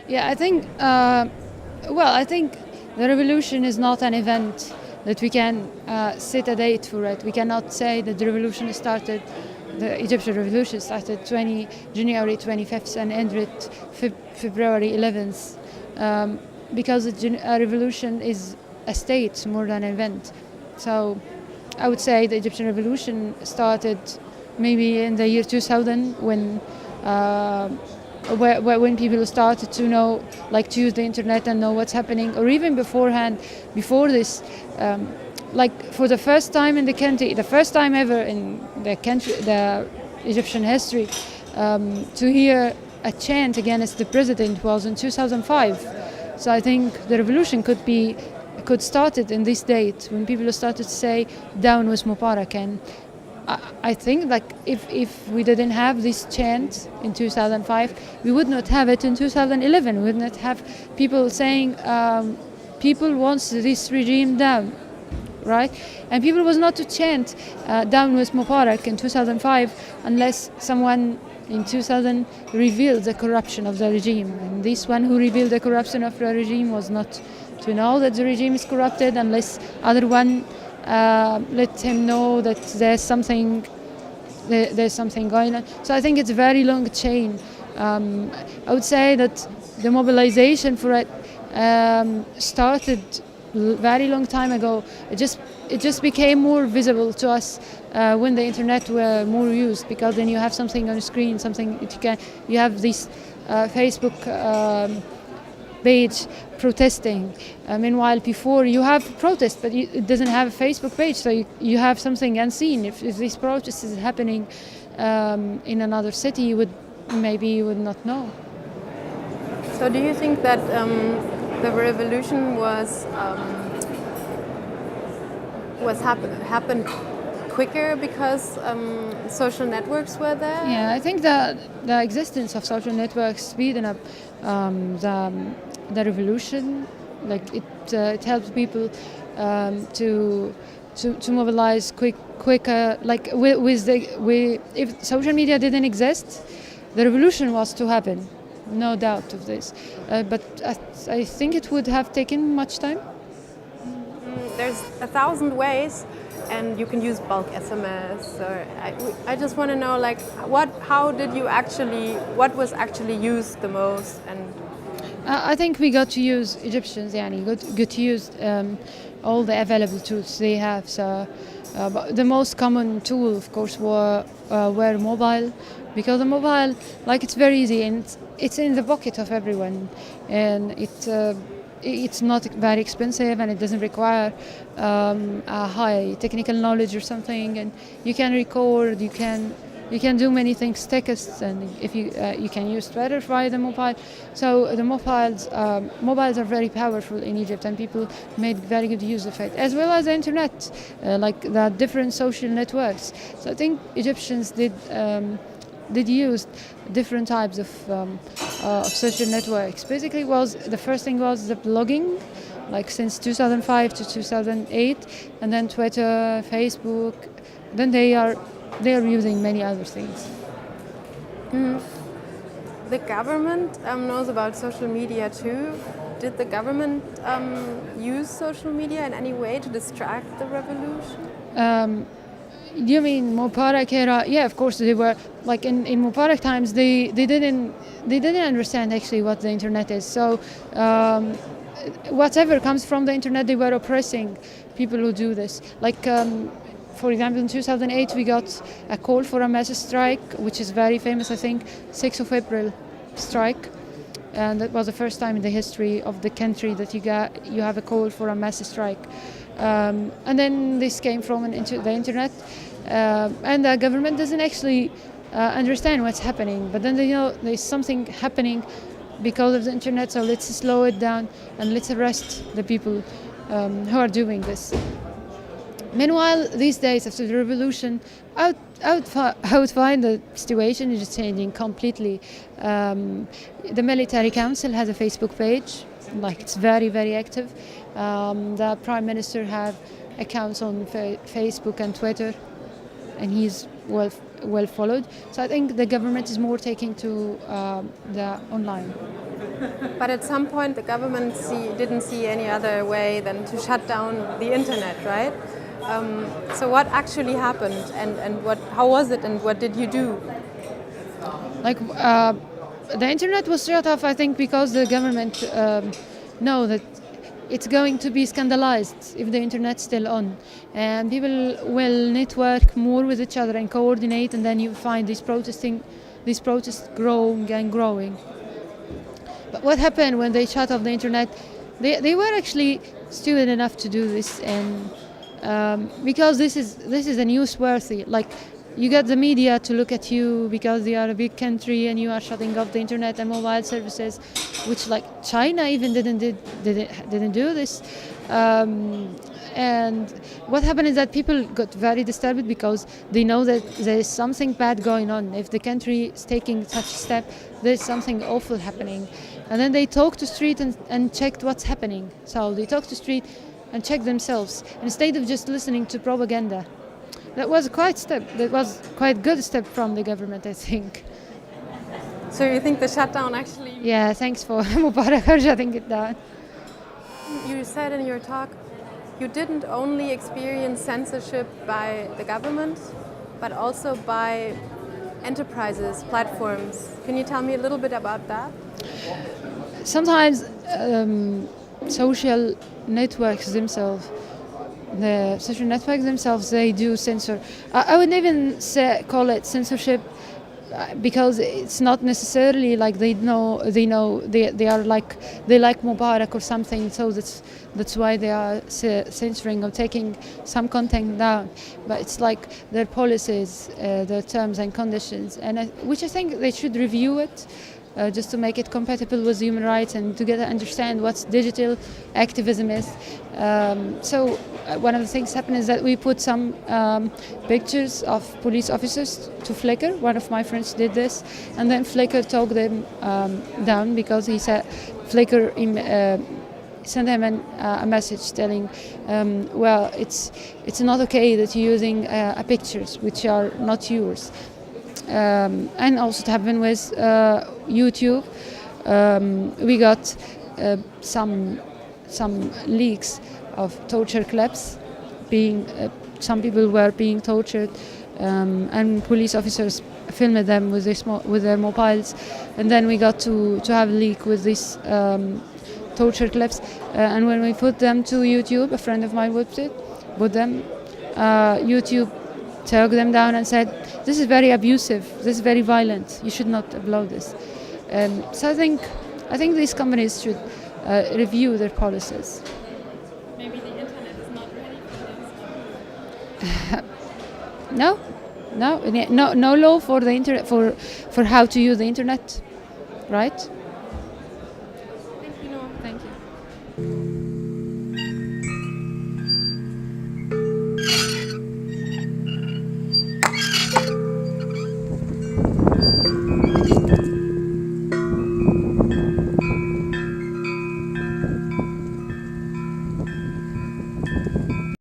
Yeah, I think the revolution is not an event that we can set a date for it. We cannot say that the Egyptian revolution started January 25th and ended February 11th, because a revolution is a state more than an event. So I would say the Egyptian revolution started maybe in the year 2000 when people started to know, like, to use the internet and know what's happening, or even beforehand, before this, like for the first time in the country, the first time ever in the Egyptian history, to hear a chant against the president was in 2005. So I think the revolution could started in this date when people started to say down with Mubarak. And I think, like, if we didn't have this chant in 2005, we would not have it in 2011. We would not have people saying people wants this regime down, right? And people was not to chant down with Mubarak in 2005 unless someone in 2000 revealed the corruption of the regime. And this one who revealed the corruption of the regime was not to know that the regime is corrupted unless other one let him know that there's something going on. So I think it's a very long chain. I would say that the mobilization for it started very long time ago. It just became more visible to us when the internet were more used, because then you have something on the screen, something that you have this Facebook page protesting. Meanwhile, before you have protest, but it doesn't have a Facebook page, so you have something unseen. If this protest is happening in another city, you would not know. So do you think that the revolution happened quicker because social networks were there? Yeah, I think that the existence of social networks speeded up the revolution. Like it helps people to mobilize quicker. Like if social media didn't exist, the revolution was to happen, no doubt of this. But I think it would have taken much time. There's 1,000 ways, and you can use bulk SMS. Or I just want to know, like, what was actually used the most? And I think we got to use Egyptians, got to use all the available tools they have. So but the most common tool, of course, were mobile, because the mobile, like, it's very easy and it's in the pocket of everyone, and it's not very expensive, and it doesn't require a high technical knowledge or something, and you can record, you can do many things, texts, and if you can use Twitter via the mobile. So the mobiles are very powerful in Egypt, and people made very good use of it, as well as the internet, like the different social networks. So I think Egyptians did use different types of social networks. Basically, the first thing was the blogging, like since 2005 to 2008, and then Twitter, Facebook. Then they are using many other things. The government knows about social media too. Did the government use social media in any way to distract the revolution? You mean Mubarak era? Yeah, of course they were. Like in Mubarak times, they didn't understand actually what the internet is. So whatever comes from the internet, they were oppressing people who do this. Like for example, in 2008, we got a call for a mass strike, which is very famous. I think 6th of April strike, and that was the first time in the history of the country that you have a call for a mass strike. And then this came from the internet, and the government doesn't actually understand what's happening, but then they know there's something happening because of the internet, so let's slow it down and let's arrest the people who are doing this. Meanwhile, these days after the revolution, I would find the situation is changing completely. The military council has a Facebook page, like it's very, very active. The prime minister have accounts on Facebook and Twitter, and he's well followed. So I think the government is more taking to the online. But at some point, the government didn't see any other way than to shut down the internet, right? So what actually happened, and how was it, and what did you do? Like the internet was shut off, I think, because the government know that it's going to be scandalized if the internet's still on, and people will network more with each other and coordinate, and then you find these protests growing and growing. But what happened when they shut off the internet? They were actually stupid enough to do this, and because this is a newsworthy. Like, you get the media to look at you because they are a big country, and you are shutting off the internet and mobile services, which, like, China even didn't do this. And what happened is that people got very disturbed because they know that there is something bad going on. If the country is taking such a step, there's something awful happening. And then they talked to street and checked what's happening. So they talked to street and checked themselves instead of just listening to propaganda. That was quite good step from the government, I think. So you think the shutdown actually... Yeah, thanks for Mubarak for shutting it down. You said in your talk you didn't only experience censorship by the government, but also by enterprises, platforms. Can you tell me a little bit about that? Sometimes social networks themselves, they do censor. I wouldn't even call it censorship, because it's not necessarily like they like Mubarak or something, so that's why they are censoring or taking some content down. But it's like their policies, their terms and conditions, and which I think they should review it. Just to make it compatible with human rights and to get to understand what digital activism is. So one of the things happened is that we put some pictures of police officers to Flickr. One of my friends did this, and then Flickr took them down because he said Flickr sent him a message telling, well, it's not okay that you're using pictures which are not yours. And also it happened with YouTube. We got some leaks of torture clips. Some people were being tortured, and police officers filmed them with their mobiles. And then we got to have a leak with these torture clips. And when we put them to YouTube, a friend of mine put them. YouTube took them down and said, "This is very abusive. This is very violent. You should not upload this." So I think these companies should review their policies. Maybe the internet is not ready for this. No law for the internet for how to use the internet, right? Thank you, Noha. Thank you.